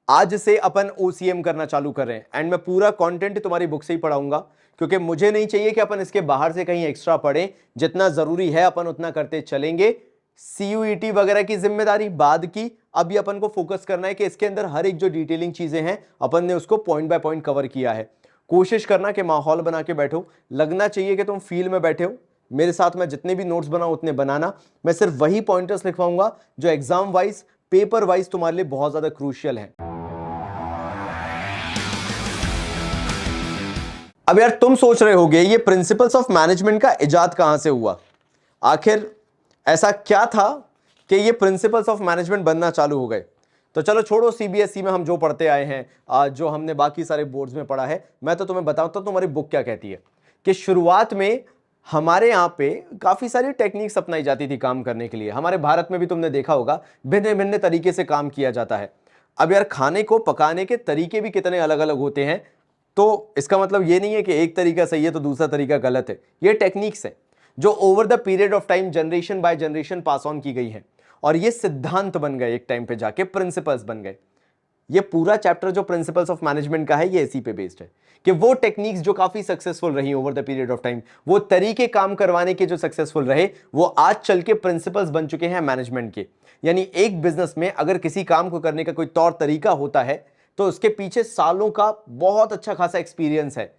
आज से अपन OCM करना चालू कर रहे हैं एंड मैं पूरा कंटेंट तुम्हारी बुक से ही पढ़ाऊंगा, क्योंकि मुझे नहीं चाहिए कि अपन इसके बाहर से कहीं एक्स्ट्रा पढ़ें। जितना जरूरी है अपन उतना करते चलेंगे। CUET वगैरह की जिम्मेदारी बाद की, अभी अपन को फोकस करना है कि इसके अंदर हर एक जो डिटेलिंग चीजें हैं अपन ने उसको पॉइंट बाय पॉइंट कवर किया है। कोशिश करना कि माहौल बना के बैठो, लगना चाहिए कि तुम फील्ड में बैठे हो। मेरे साथ मैं जितने भी नोट्स बनाऊं उतने बनाना, मैं सिर्फ वही पॉइंटर्स लिखवाऊंगा जो एग्जाम वाइज पेपर वाइज तुम्हारे लिए बहुत ज्यादा क्रूशियल है। अब यार तुम सोच रहे होगे ये प्रिंसिपल्स ऑफ मैनेजमेंट का इजाद कहां से हुआ, आखिर ऐसा क्या था कि ये प्रिंसिपल्स ऑफ मैनेजमेंट बनना चालू हो गए। तो चलो छोड़ो, CBSE में हम जो पढ़ते आए हैं, जो हमने बाकी सारे बोर्ड्स में पढ़ा है, मैं तो तुम्हें बताता हूं तुम्हारी बुक क्या कहती है कि शुरुआत में हमारे यहाँ पे काफी सारी टेक्निक्स अपनाई जाती थी काम करने के लिए। हमारे भारत में भी तुमने देखा होगा भिन्न भिन्न तरीके से काम किया जाता है। अब यार खाने को पकाने के तरीके भी कितने अलग अलग होते हैं, तो इसका मतलब ये नहीं है कि एक तरीका सही है तो दूसरा तरीका गलत है। ये टेक्निक्स है जो over the period of time generation by generation pass on की गई है और ये सिद्धांत बन गए, एक टाइम पे जाके प्रिंसिपल्स बन गए। ये पूरा चैप्टर जो प्रिंसिपल्स ऑफ मैनेजमेंट का है ये इसी पे बेस्ड है कि वो टेक्निक्स जो काफी सक्सेसफुल रही over the period of time, वो तरीके काम करवाने के जो सक्सेसफुल रहे, वो आज चल के प्रिंसिपल्स बन चुके हैं मैनेजमेंट के। यानी एक बिजनेस में अगर किसी काम को करने का कोई तौर तरीका होता है तो उसके पीछे सालों का बहुत अच्छा खासा एक्सपीरियंस है,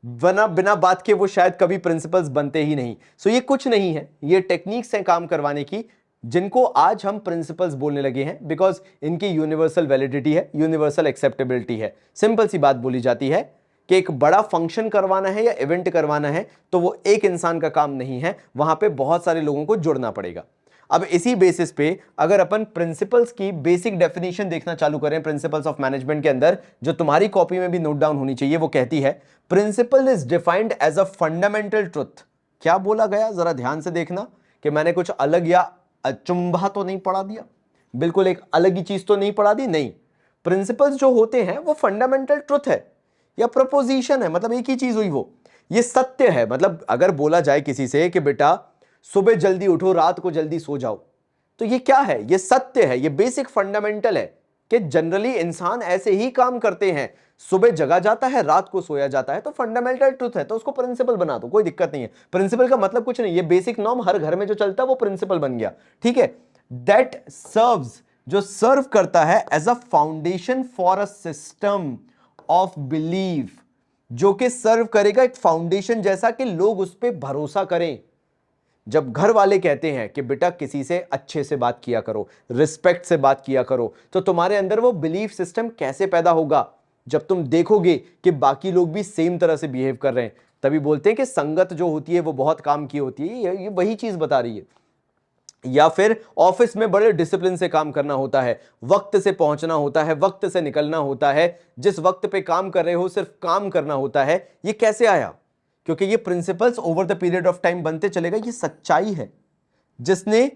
वरना बिना बात के वो शायद कभी प्रिंसिपल्स बनते ही नहीं। सो ये कुछ नहीं है, ये टेक्निक्स हैं काम करवाने की जिनको आज हम प्रिंसिपल्स बोलने लगे हैं बिकॉज इनकी यूनिवर्सल वैलिडिटी है, यूनिवर्सल एक्सेप्टेबिलिटी है। सिंपल सी बात बोली जाती है कि एक बड़ा फंक्शन करवाना है या इवेंट करवाना है तो वो एक इंसान का काम नहीं है, वहां पे बहुत सारे लोगों को जुड़ना पड़ेगा। अब इसी बेसिस पे अगर अपन प्रिंसिपल्स की बेसिक डेफिनेशन देखना चालू करें प्रिंसिपल्स ऑफ मैनेजमेंट के अंदर, जो तुम्हारी कॉपी में भी नोट डाउन होनी चाहिए, वो कहती है principle is defined as a fundamental truth. क्या बोला गया जरा ध्यान से देखना कि मैंने कुछ अलग या अचंभा तो नहीं पढ़ा दिया, बिल्कुल एक अलग ही चीज तो नहीं पढ़ा दी, नहीं। प्रिंसिपल्स जो होते हैं वो फंडामेंटल ट्रुथ है या प्रपोजिशन है, मतलब एक ही चीज हुई वो, ये सत्य है। मतलब अगर बोला जाए किसी से कि बेटा सुबह जल्दी उठो रात को जल्दी सो जाओ, तो ये क्या है, ये सत्य है, ये बेसिक फंडामेंटल है कि जनरली इंसान ऐसे ही काम करते हैं, सुबह जगा जाता है रात को सोया जाता है, तो फंडामेंटल ट्रुथ है, तो उसको प्रिंसिपल बना दो, कोई दिक्कत नहीं है। प्रिंसिपल का मतलब कुछ नहीं, ये बेसिक नॉर्म हर घर में जो चलता है वो प्रिंसिपल बन गया, ठीक है। दैट सर्व्स, जो सर्व करता है as a foundation for a system of belief, जो कि सर्व करेगा एक फाउंडेशन जैसा कि लोग उस पर भरोसा करें। जब घर वाले कहते हैं कि बेटा किसी से अच्छे से बात किया करो, रिस्पेक्ट से बात किया करो, तो तुम्हारे अंदर वो बिलीफ सिस्टम कैसे पैदा होगा, जब तुम देखोगे कि बाकी लोग भी सेम तरह से बिहेव कर रहे हैं। तभी बोलते हैं कि संगत जो होती है वो बहुत काम की होती है, ये वही चीज बता रही है। या फिर ऑफिस में बड़े डिसिप्लिन से काम करना होता है, वक्त से पहुंचना होता है, वक्त से निकलना होता है, जिस वक्त पे काम कर रहे हो सिर्फ काम करना होता है। ये कैसे आया, क्योंकि ये principles over the period of time बनते चलेगा। ये सच्चाई है जिसने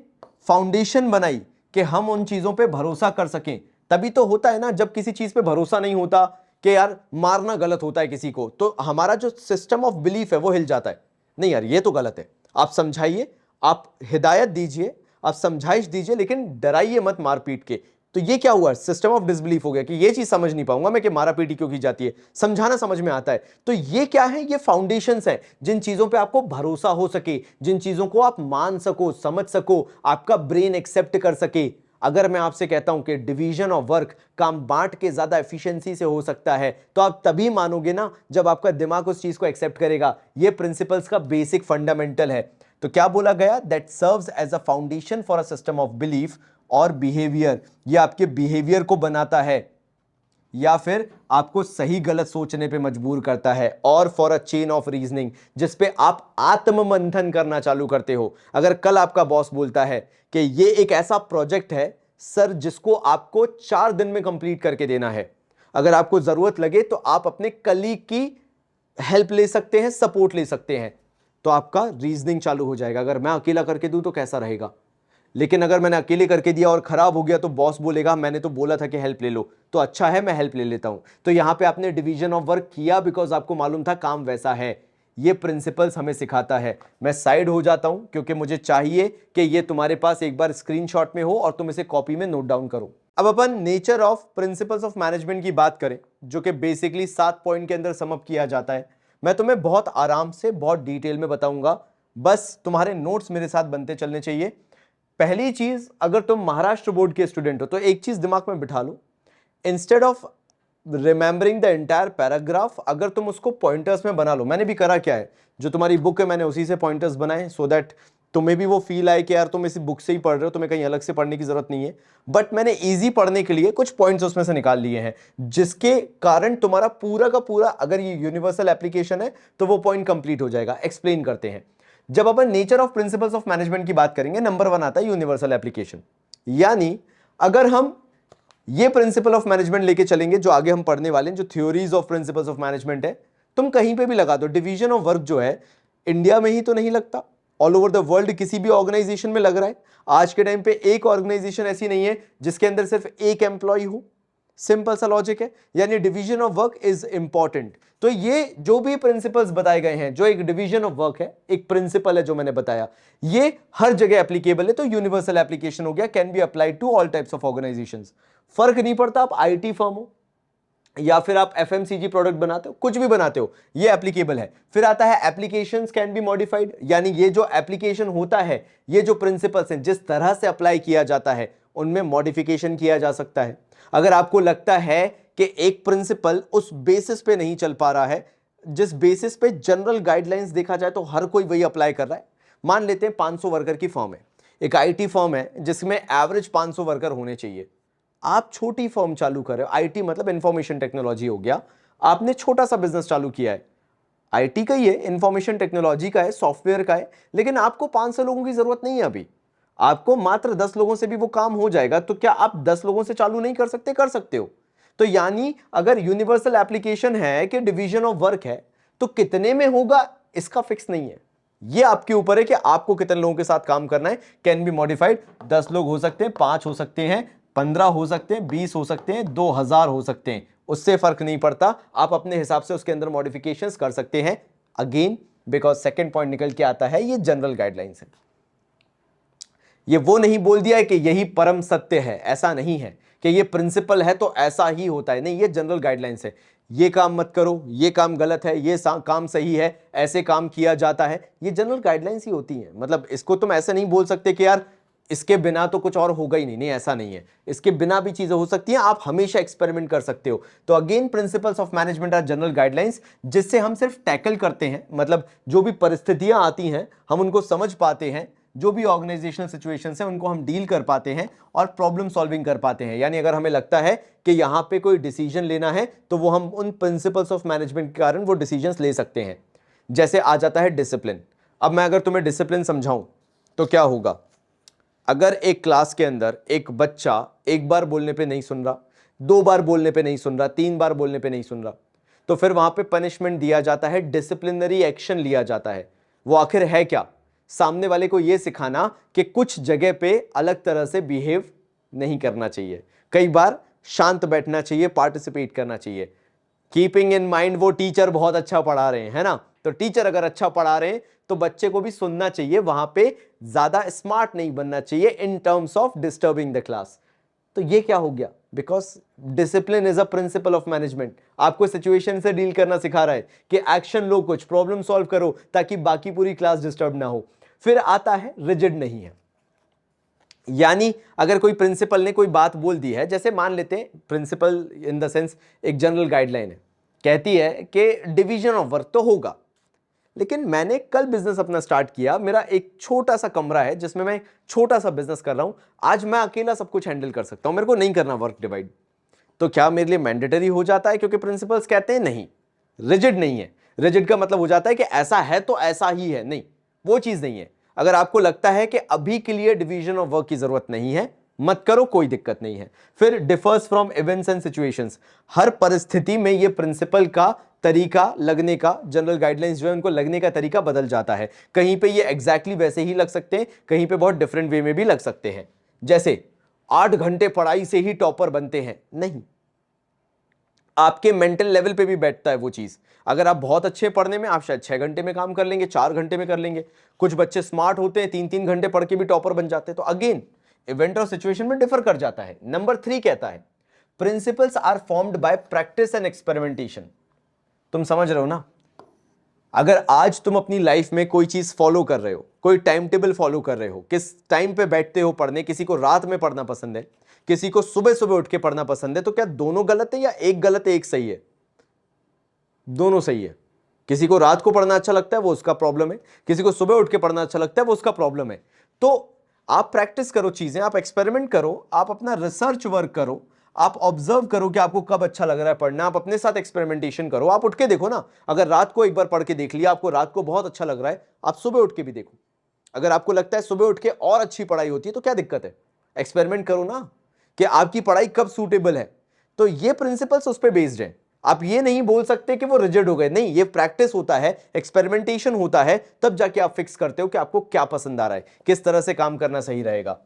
फाउंडेशन बनाई कि हम उन चीजों पे भरोसा कर सकें। तभी तो होता है ना, जब किसी चीज पे भरोसा नहीं होता कि यार मारना गलत होता है किसी को, तो हमारा जो सिस्टम ऑफ बिलीफ है वो हिल जाता है। नहीं यार ये तो गलत है, आप समझाइए, आप हिदायत दीजिए, आप समझाइश दीजिए, लेकिन डराइए मत मारपीट के। तो ये क्या हुआ, सिस्टम ऑफ डिसबिलीफ हो गया कि ये चीज समझ नहीं पाऊंगा मैं कि मारा पीटी क्यों की जाती है, समझाना समझ में आता है। तो ये क्या है, ये फाउंडेशंस हैं जिन चीजों पे आपको भरोसा हो सके, जिन चीजों को आप मान सको, समझ सको, आपका ब्रेन एक्सेप्ट कर सके। अगर मैं आपसे कहता हूं कि डिवीजन ऑफ वर्क, काम बांट के ज्यादा एफिशिएंसी से हो सकता है, तो आप तभी मानोगे ना जब आपका दिमाग उस चीज को एक्सेप्ट करेगा। ये प्रिंसिपल्स का बेसिक फंडामेंटल है। तो क्या बोला गया, that serves as a foundation for a system of belief और बिहेवियर। ये आपके बिहेवियर को बनाता है या फिर आपको सही गलत सोचने पे मजबूर करता है, और for a chain of reasoning, जिस पे आप आत्ममंथन करना चालू करते हो। अगर कल आपका बॉस बोलता है कि ये एक ऐसा प्रोजेक्ट है सर जिसको आपको 4 दिन में कंप्लीट करके देना है, अगर आपको जरूरत लगे तो आप अपने कलीग की हेल्प ले सकते हैं, सपोर्ट ले सकते हैं, तो आपका रीजनिंग चालू हो जाएगा। अगर मैं अकेला करके दूं तो कैसा रहेगा, लेकिन अगर मैंने अकेले करके दिया और खराब हो गया तो बॉस बोलेगा मैंने तो बोला था कि हेल्प ले लो, तो अच्छा है मैं हेल्प ले लेता हूं। तो यहां पे आपने डिवीजन ऑफ वर्क किया बिकॉज आपको मालूम था काम वैसा है। ये प्रिंसिपल्स हमें सिखाता है। मैं साइड हो जाता हूं क्योंकि मुझे चाहिए कि ये तुम्हारे पास एक बार स्क्रीनशॉट में हो और तुम इसे कॉपी में नोट डाउन करो। अब अपन nature of principles of management की बात करें, जो कि बेसिकली 7 पॉइंट के अंदर समअप किया जाता है। मैं तुम्हें बहुत आराम से बहुत डिटेल में बताऊंगा, बस तुम्हारे नोट्स मेरे साथ बनते चलने चाहिए। पहली चीज, अगर तुम महाराष्ट्र बोर्ड के स्टूडेंट हो तो एक चीज दिमाग में बिठा लो, instead of remembering the entire paragraph, अगर तुम उसको पॉइंटर्स में बना लो। मैंने भी करा क्या है, जो तुम्हारी बुक है मैंने उसी से पॉइंटर्स बनाए, सो दैट तुम्हें भी वो फील आए कि यार तुम इसी बुक से ही पढ़ रहे हो, तुम्हें कहीं अलग से पढ़ने की जरूरत नहीं है। बट मैंने इजी पढ़ने के लिए कुछ पॉइंट्स उसमें से निकाल लिए हैं, जिसके कारण तुम्हारा पूरा का पूरा, अगर ये यूनिवर्सल एप्लीकेशन है तो वो पॉइंट कंप्लीट हो जाएगा। एक्सप्लेन करते हैं। जब अपन nature of principles of management की बात करेंगे, नंबर 1 आता है यूनिवर्सल एप्लीकेशन। यानी अगर हम ये प्रिंसिपल ऑफ मैनेजमेंट लेके चलेंगे जो आगे हम पढ़ने वाले हैं, जो theories of principles of management है, तुम कहीं पे भी लगा दो। डिवीजन ऑफ वर्क जो है इंडिया में ही तो नहीं लगता, ऑल ओवर द वर्ल्ड किसी भी ऑर्गेनाइजेशन में लग रहा है। आज के टाइम पे एक ऑर्गेनाइजेशन ऐसी नहीं है जिसके अंदर सिर्फ एक एम्प्लॉय हो। सिंपल सा लॉजिक है, यानी division of work is important. तो ये जो भी प्रिंसिपल्स बताए गए हैं, जो एक डिवीजन ऑफ वर्क है, एक प्रिंसिपल है जो मैंने बताया, ये हर जगह एप्लीकेबल है, तो यूनिवर्सल एप्लीकेशन हो गया, can be applied to all types of organisations. फर्क नहीं पड़ता आप आईटी फर्म हो या फिर आप एफएमसीजी प्रोडक्ट बनाते हो, कुछ भी बनाते हो, ये एप्लीकेबल है। फिर आता है एप्लीकेशंस कैन बी मॉडिफाइड, यानी ये जो एप्लीकेशन होता है, ये जो प्रिंसिपल्स हैं, जिस तरह से अप्लाई किया जाता है, उनमें मॉडिफिकेशन किया जा सकता है। अगर आपको लगता है कि एक प्रिंसिपल उस बेसिस पे नहीं चल पा रहा है, जिस बेसिस पे जनरल गाइडलाइंस देखा जाए तो हर कोई वही अप्लाई कर रहा है। मान लेते हैं 500 वर्कर की फर्म है, एक आईटी फर्म है जिसमें एवरेज 500 वर्कर होने चाहिए। आप छोटी फर्म चालू कर रहे हो, आईटी मतलब इंफॉर्मेशन टेक्नोलॉजी हो गया, आपने छोटा सा बिजनेस चालू किया है, आईटी का ही है, इंफॉर्मेशन टेक्नोलॉजी का है, सॉफ्टवेयर का है, लेकिन आपको 500 लोगों की जरूरत नहीं है अभी, आपको मात्र 10 लोगों से भी वो काम हो जाएगा। तो क्या आप 10 लोगों से चालू नहीं कर सकते? कर सकते हो। तो यानी अगर यूनिवर्सल एप्लीकेशन है कि डिवीजन ऑफ वर्क है, तो कितने में होगा इसका फिक्स नहीं है, ये आपके ऊपर है कि आपको कितने लोगों के साथ काम करना है। कैन बी मॉडिफाइड, 10 लोग हो सकते हैं, 5 हो सकते हैं, 15 हो सकते हैं, 20 हो सकते हैं, 2000 हो सकते हैं, उससे फर्क नहीं पड़ता, आप अपने हिसाब से उसके अंदर मॉडिफिकेशंस कर सकते हैं। अगेन बिकॉज सेकंड पॉइंट निकल के आता है, ये जनरल गाइडलाइंस है। ये वो नहीं बोल दिया है कि यही परम सत्य है, ऐसा नहीं है कि ये प्रिंसिपल है तो ऐसा ही होता है, नहीं, ये जनरल गाइडलाइंस है। ये काम मत करो, ये काम गलत है, ये काम सही है, ऐसे काम किया जाता है, ये जनरल गाइडलाइंस ही होती हैं। मतलब इसको तुम ऐसे नहीं बोल सकते कि यार इसके बिना तो कुछ और होगा ही नहीं, नहीं ऐसा नहीं है, इसके बिना भी चीजें हो सकती हैं, आप हमेशा एक्सपेरिमेंट कर सकते हो। तो again principles of management are general guidelines, जिससे हम सिर्फ टैकल करते हैं, मतलब जो भी परिस्थितियां आती हैं हम उनको समझ पाते हैं, जो भी ऑर्गेनाइजेशनल सिचुएशंस हैं उनको हम डील कर पाते हैं और प्रॉब्लम सॉल्विंग कर पाते हैं। यानी अगर हमें लगता है कि यहां पे कोई डिसीजन लेना है तो वो हम उन प्रिंसिपल्स ऑफ मैनेजमेंट के कारण वो डिसीजंस ले सकते हैं। जैसे आ जाता है डिसिप्लिन। अब मैं अगर तुम्हें डिसिप्लिन समझाऊं तो क्या होगा, अगर एक क्लास के अंदर एक बच्चा एक बार बोलने पे नहीं सुन रहा, 2 बार बोलने पे नहीं सुन रहा, 3 बार बोलने पे नहीं सुन रहा, तो फिर वहां पे पनिशमेंट दिया जाता है, डिसिप्लिनरी एक्शन लिया जाता है। वो आखिर है क्या? सामने वाले को यह सिखाना कि कुछ जगह पे अलग तरह से बिहेव नहीं करना चाहिए, कई बार शांत बैठना चाहिए, पार्टिसिपेट करना चाहिए। कीपिंग इन माइंड वो टीचर बहुत अच्छा पढ़ा रहे हैं, है ना, तो टीचर अगर अच्छा पढ़ा रहे हैं तो बच्चे को भी सुनना चाहिए, वहां पे ज्यादा स्मार्ट नहीं बनना चाहिए in terms of disturbing the class. तो ये क्या हो गया, because discipline is a principle of management, आपको सिचुएशन से डील करना सिखा रहा है कि एक्शन लो, कुछ प्रॉब्लम सॉल्व करो ताकि बाकी पूरी क्लास डिस्टर्ब ना हो। फिर आता है रिजिड नहीं है, यानी अगर कोई प्रिंसिपल ने कोई बात बोल दी है, जैसे मान लेते हैं प्रिंसिपल इन द सेंस एक जनरल गाइडलाइन है, कहती है कि डिवीजन ऑफ वर्क तो होगा, लेकिन मैंने कल बिजनेस अपना स्टार्ट किया, मेरा एक छोटा सा कमरा है जिसमें मैं छोटा सा बिजनेस कर रहा हूं, आज मैं अकेला सब कुछ हैंडल कर सकता हूं, मेरे को नहीं करना वर्क डिवाइड, तो क्या मेरे लिए मैंडेटरी हो जाता है क्योंकि प्रिंसिपल्स कहते हैं? नहीं, रिजिड नहीं है। रिजिड का मतलब हो जाता है कि ऐसा है तो ऐसा ही है, नहीं, वो चीज नहीं है। अगर आपको लगता है कि अभी के लिए डिवीजन ऑफ वर्क की जरूरत नहीं है, मत करो, कोई दिक्कत नहीं है। फिर differs from events and situations, हर परिस्थिति में ये प्रिंसिपल का तरीका लगने का, जनरल गाइडलाइंस जो है उनको लगने का तरीका बदल जाता है। कहीं पे ये एग्जैक्टली वैसे ही लग सकते हैं, कहीं पे बहुत डिफरेंट वे में भी लग सकते हैं। जैसे 8 घंटे पढ़ाई से ही टॉपर बनते हैं, नहीं, आपके मेंटल लेवल पे भी बैठता है वो चीज। अगर आप बहुत अच्छे पढ़ने में, आप शायद 6 घंटे में काम कर लेंगे, 4 घंटे में कर लेंगे। कुछ बच्चे स्मार्ट होते हैं, 3-3 घंटे पढ़ के भी टॉपर बन जाते हैं। तो अगेन इवेंट और सिचुएशन में डिफर कर जाता है। नंबर 3 कहता है principles are formed by practice and experimentation. तुम समझ रहे हो ना, अगर आज तुम अपनी लाइफ में कोई चीज फॉलो कर रहे हो, कोई टाइम टेबल फॉलो कर रहे हो, किस टाइम पे बैठते हो पढ़ने, किसी को रात में पढ़ना पसंद है, किसी को सुबह सुबह उठ के पढ़ना पसंद है, तो क्या दोनों गलत है या एक गलत है एक सही है? दोनों सही है। किसी को रात को पढ़ना अच्छा लगता है वो उसका प्रॉब्लम है, किसी को सुबह उठ के पढ़ना अच्छा लगता है वो उसका प्रॉब्लम है। तो आप प्रैक्टिस करो चीजें, आप एक्सपेरिमेंट करो, आप अपना रिसर्च वर्क करो, आप ऑब्जर्व करो कि आपको कब अच्छा लग रहा है पढ़ना, आप अपने साथ एक्सपेरिमेंटेशन करो, आप उठ के देखो ना। अगर रात को एक बार पढ़ के देख लिया, आपको रात को बहुत अच्छा लग रहा है, आप सुबह उठ के भी देखो। अगर आपको लगता है सुबह उठ के और अच्छी पढ़ाई होती है तो क्या दिक्कत है? एक्सपेरिमेंट करो ना कि आपकी पढ़ाई कब सूटेबल है। तो ये प्रिंसिपल्स उस पर बेस्ड है। आप ये नहीं बोल सकते कि वो रिजिड हो गए, नहीं, ये प्रैक्टिस होता है, एक्सपेरिमेंटेशन होता है, तब जाके आप फिक्स करते हो कि आपको क्या पसंद आ रहा है, किस तरह से काम करना सही रहेगा।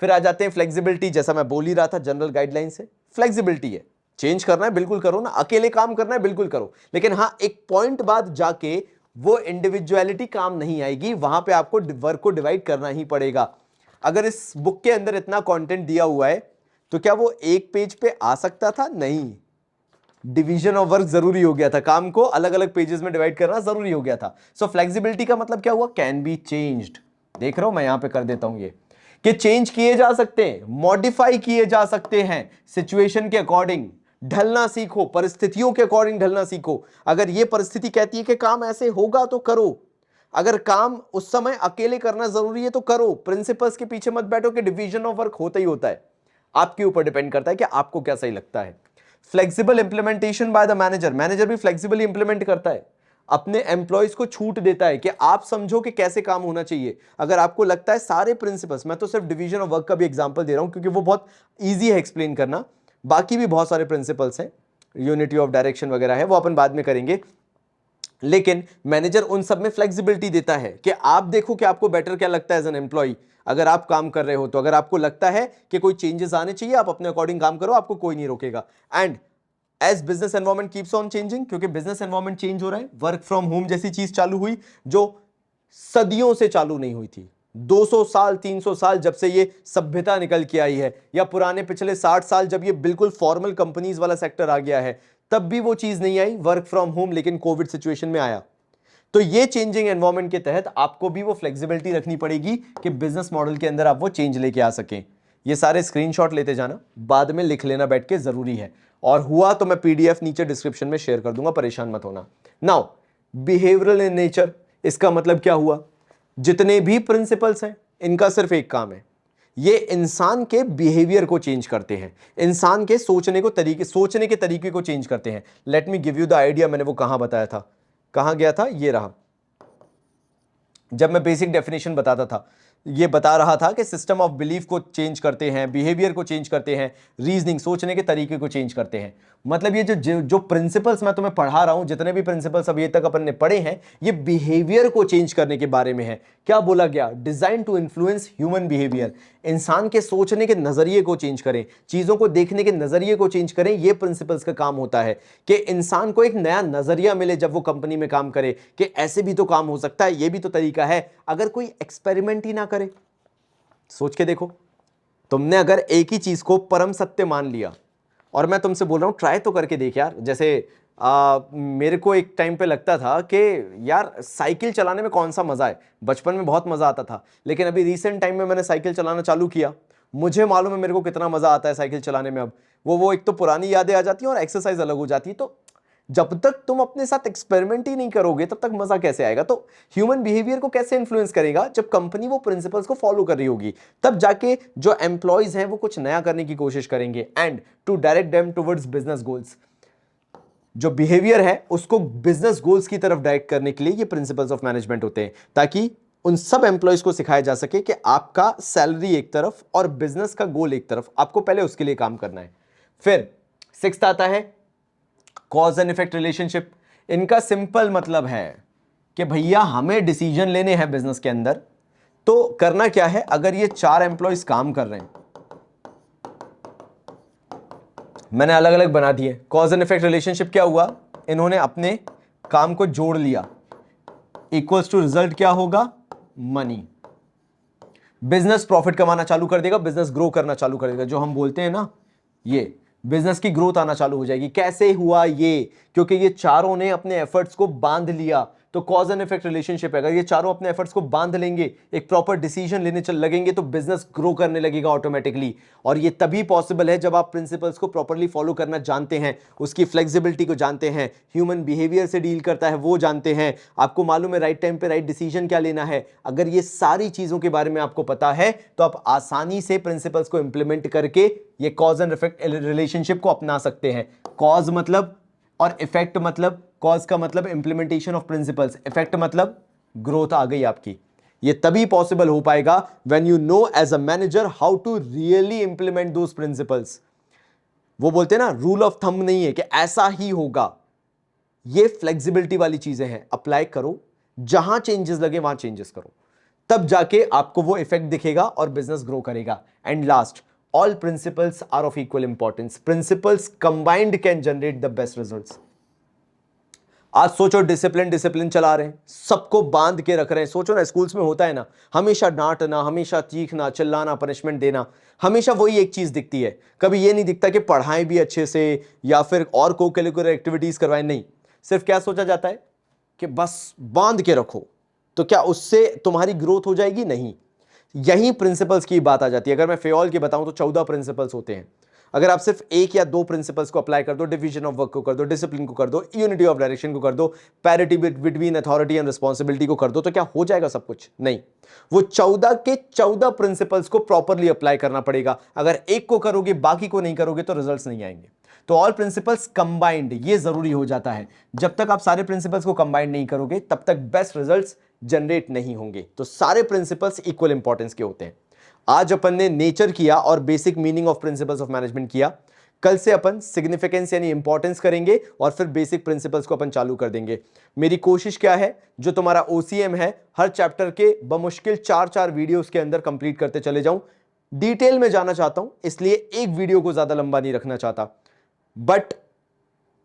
फिर आ जाते हैं फ्लेक्सिबिलिटी। जैसा मैं बोल ही रहा था, जनरल गाइडलाइन से फ्लेक्सिबिलिटी है, चेंज करना है बिल्कुल करो ना, अकेले काम करना है बिल्कुल करो, लेकिन हाँ एक पॉइंट बाद जाके वो इंडिविजुअलिटी काम नहीं आएगी, वहां पे आपको वर्क को डिवाइड करना ही पड़ेगा। अगर इस बुक के अंदर इतना कंटेंट दिया हुआ है तो क्या वो एक पेज पे आ सकता था? नहीं, डिवीजन ऑफ वर्क जरूरी हो गया था, काम को अलग अलग पेजेस में डिवाइड करना जरूरी हो गया था। सो फ्लेक्सिबिलिटी का मतलब क्या हुआ? Can be changed. देख रहे हो, मैं यहां पे कर देता हूं ये कि चेंज किए जा सकते हैं, मॉडिफाई किए जा सकते हैं सिचुएशन के अकॉर्डिंग। ढलना सीखो, परिस्थितियों के अकॉर्डिंग ढलना सीखो। अगर ये परिस्थिति कहती है कि काम ऐसे होगा तो करो, अगर काम उस समय अकेले करना जरूरी है तो करो। प्रिंसिपल्स के पीछे मत बैठो कि डिवीजन ऑफ वर्क होता ही होता है। आपके ऊपर डिपेंड करता है कि आपको क्या सही लगता है। Flexible implementation by the manager. Manager भी फ्लेक्सिबली इंप्लीमेंट करता है, अपने एम्प्लॉयज को छूट देता है कि आप समझो कि कैसे काम होना चाहिए। अगर आपको लगता है सारे प्रिंसिपल्स, मैं तो सिर्फ डिवीजन ऑफ वर्क का भी एग्जांपल दे रहा हूं क्योंकि वो बहुत इजी है एक्सप्लेन करना, बाकी भी बहुत सारे प्रिंसिपल्स हैं, यूनिटी ऑफ डायरेक्शन वगैरह है, वो अपन बाद में करेंगे। लेकिन मैनेजर उन सब में फ्लेक्सिबिलिटी देता है कि आप देखो कि आपको बेटर क्या लगता है एज एन एम्प्लॉय। अगर आप काम कर रहे हो तो अगर आपको लगता है कि कोई चेंजेस आने चाहिए, आप अपने अकॉर्डिंग काम करो, आपको कोई नहीं रोकेगा। And as business environment keeps on changing, क्योंकि बिजनेस एनवायरमेंट चेंज हो रहा है, वर्क फ्रॉम होम जैसी चीज चालू हुई जो सदियों से चालू नहीं हुई थी, 200 साल 300 साल जब से ये सभ्यता निकल के आई है, या पुराने पिछले 60 साल जब ये बिल्कुल फॉर्मल कंपनीज वाला सेक्टर आ गया है, तब भी वो चीज नहीं आई वर्क फ्रॉम होम, लेकिन कोविड सिचुएशन में आया। तो ये चेंजिंग एनवायरमेंट के तहत आपको भी वो फ्लेक्सिबिलिटी रखनी पड़ेगी कि बिजनेस मॉडल के अंदर आप वो चेंज लेके आ सकें। ये सारे स्क्रीनशॉट लेते जाना, बाद में लिख लेना बैठ के, जरूरी है। और हुआ तो मैं पीडीएफ नीचे डिस्क्रिप्शन में शेयर कर दूंगा, परेशान मत होना। नाउ बिहेवियरल इन नेचर, इसका मतलब क्या हुआ? जितने भी प्रिंसिपल्स हैं इनका सिर्फ एक काम है, ये इंसान के बिहेवियर को चेंज करते हैं, इंसान के सोचने के तरीके को चेंज करते हैं। Let me give you the idea. मैंने वो कहां बताया था, कहां गया था, ये रहा। जब मैं बेसिक डेफिनेशन बताता था, ये बता रहा था कि सिस्टम ऑफ बिलीफ को चेंज करते हैं, बिहेवियर को चेंज करते हैं, रीजनिंग सोचने के तरीके को चेंज करते हैं। मतलब ये जो प्रिंसिपल्स मैं तुम्हें पढ़ा रहा हूं, जितने भी प्रिंसिपल्स अभी तक अपन ने पढ़े हैं, ये बिहेवियर को चेंज करने के बारे में है। क्या बोला गया? Design to influence human behaviour. इंसान के सोचने के नजरिए को चेंज करें, चीजों को देखने के नजरिए को चेंज करें। ये प्रिंसिपल्स का काम होता है कि इंसान को एक नया नजरिया मिले जब वो कंपनी में काम करे, कि ऐसे भी तो काम हो सकता है, ये भी तो तरीका है। अगर कोई एक्सपेरिमेंट ही ना करे, सोच के देखो, तुमने अगर एक ही चीज को परम सत्य मान लिया, और मैं तुमसे बोल रहा हूं ट्राई तो करके देख यार। जैसे मेरे को एक टाइम पे लगता था कि यार साइकिल चलाने में कौन सा मजा है, बचपन में बहुत मजा आता था, लेकिन अभी रिसेंट टाइम में मैंने साइकिल चलाना चालू किया, मुझे मालूम है मेरे को कितना मजा आता है साइकिल चलाने में। अब वो एक तो पुरानी यादें आ जाती हैं और एक्सरसाइज अलग हो जाती है। तो जब तक तुम अपने साथ एक्सपेरिमेंट ही नहीं करोगे तब तक मजा कैसे आएगा? तो ह्यूमन बिहेवियर को कैसे इन्फ्लुएंस करेगा? जब कंपनी वो प्रिंसिपल्स को फॉलो कर रही होगी, तब जाके जो एम्प्लॉयज हैं वो कुछ नया करने की कोशिश करेंगे। And to direct them towards business goals, जो बिहेवियर है उसको बिजनेस गोल्स की तरफ डायरेक्ट करने के लिए ये प्रिंसिपल्स ऑफ मैनेजमेंट होते हैं, ताकि उन सब एम्प्लॉयज को सिखाया जा सके कि आपका सैलरी एक तरफ और बिजनेस का गोल एक तरफ, आपको पहले उसके लिए काम करना है। फिर 6th आता है कॉज एंड इफेक्ट रिलेशनशिप। इनका सिंपल मतलब है कि भैया हमें डिसीजन लेने हैं बिजनेस के अंदर, तो करना क्या है? अगर ये 4 एम्प्लॉयज काम कर रहे हैं, मैंने अलग अलग बना दिए। कॉज एंड इफेक्ट रिलेशनशिप क्या हुआ? इन्होंने अपने काम को जोड़ लिया, इक्वल्स टू रिजल्ट क्या होगा? मनी। बिजनेस प्रॉफिट कमाना चालू कर देगा, बिजनेस ग्रो करना चालू कर देगा। जो हम बोलते हैं ना, ये बिजनेस की ग्रोथ आना चालू हो जाएगी। कैसे हुआ ये? क्योंकि ये चारों ने अपने एफर्ट्स को बांध लिया। तो कॉज एंड इफेक्ट रिलेशनशिप है, अगर ये चारों अपने एफर्ट्स को बांध लेंगे, एक प्रॉपर डिसीजन लेने चल लगेंगे, तो बिजनेस ग्रो करने लगेगा ऑटोमेटिकली। और ये तभी पॉसिबल है जब आप प्रिंसिपल्स को प्रॉपरली फॉलो करना जानते हैं, उसकी फ्लेक्सिबिलिटी को जानते हैं, ह्यूमन बिहेवियर से डील करता है वो जानते हैं, आपको मालूम है राइट टाइम पे राइट डिसीजन क्या लेना है। अगर ये सारी चीजों के बारे में आपको पता है तो आप आसानी से प्रिंसिपल्स को इंप्लीमेंट करके ये कॉज एंड इफेक्ट रिलेशनशिप को अपना सकते हैं। कॉज मतलब और इफेक्ट मतलब, कॉज का मतलब इंप्लीमेंटेशन ऑफ प्रिंसिपल्स, इफेक्ट मतलब ग्रोथ आ गई आपकी। ये तभी पॉसिबल हो पाएगा when you know as a manager how to really implement those principles. वो बोलते हैं ना, रूल ऑफ थंब नहीं है कि ऐसा ही होगा। ये फ्लेक्सिबिलिटी वाली चीजें हैं, अप्लाई करो, जहां चेंजेस लगे वहां चेंजेस करो, तब जाके आपको वो इफेक्ट दिखेगा और बिजनेस ग्रो करेगा। And last, all principles are of equal importance. Principles combined can generate the best results. आज सोचो डिसिप्लिन चला रहे हैं, सबको बांध के रख रहे हैं। सोचो ना, स्कूल्स में होता है ना, हमेशा डांटना, हमेशा चीखना, चिल्लाना, पनिशमेंट देना, हमेशा वही एक चीज दिखती है। कभी ये नहीं दिखता कि पढ़ाएं भी अच्छे से या फिर और को करिकुलर एक्टिविटीज करवाएं। नहीं, सिर्फ क्या सोचा जाता है कि बस बांध के रखो, तो क्या उससे तुम्हारी ग्रोथ हो जाएगी? नहीं। यही प्रिंसिपल्स की बात आ जाती है। अगर मैं फेयोल की बताऊं तो 14 प्रिंसिपल्स होते हैं। अगर आप सिर्फ एक या दो प्रिंसिपल्स को अप्लाई कर दो, डिवीजन ऑफ वर्क को कर दो, डिसिप्लिन को कर दो, यूनिटी ऑफ डायरेक्शन को कर दो, parity between authority and responsibility को कर दो, तो क्या हो जाएगा सब कुछ? नहीं। वो 14 के 14 प्रिंसिपल्स को प्रॉपरली अप्लाई करना पड़ेगा। अगर एक को करोगे, बाकी को नहीं करोगे, तो रिजल्ट्स नहीं आएंगे। तो ऑल प्रिंसिपल्स कंबाइंड, ये जरूरी हो जाता है। जब तक आप सारे प्रिंसिपल्स को कंबाइंड नहीं करोगे, तब तक बेस्ट रिजल्ट्स जनरेट नहीं होंगे। तो सारे प्रिंसिपल्स इक्वल इंपॉर्टेंस के होते हैं। आज अपन ने नेचर किया और basic meaning of principles of management किया। कल से अपन सिग्निफिकेंस यानी इंपॉर्टेंस करेंगे और फिर बेसिक प्रिंसिपल्स को अपन चालू कर देंगे। मेरी कोशिश क्या है, जो तुम्हारा ओसीएम है, हर चैप्टर के बमुश्किल 4-4 वीडियोस के अंदर कंप्लीट करते चले जाऊं। डिटेल में जाना चाहता हूं, इसलिए एक वीडियो को ज्यादा लंबा नहीं रखना चाहता, बट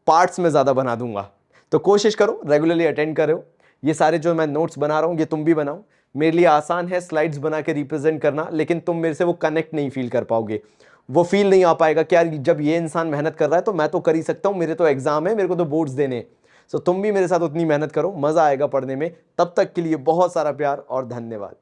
पार्ट्स में ज्यादा बना दूंगा। तो कोशिश करो रेगुलरली अटेंड करो। ये सारे जो मैं नोट्स बना रहा हूं, ये तुम भी बनाओ। मेरे लिए आसान है स्लाइड्स बना के रिप्रेजेंट करना, लेकिन तुम मेरे से वो कनेक्ट नहीं फील कर पाओगे, वो फील नहीं आ पाएगा कि यार जब ये इंसान मेहनत कर रहा है तो मैं तो कर ही सकता हूं, मेरे तो एग्जाम है, मेरे को तो बोर्ड्स देने। सो तुम भी मेरे साथ उतनी मेहनत करो, मजा आएगा पढ़ने में। तब तक के लिए बहुत सारा प्यार और धन्यवाद।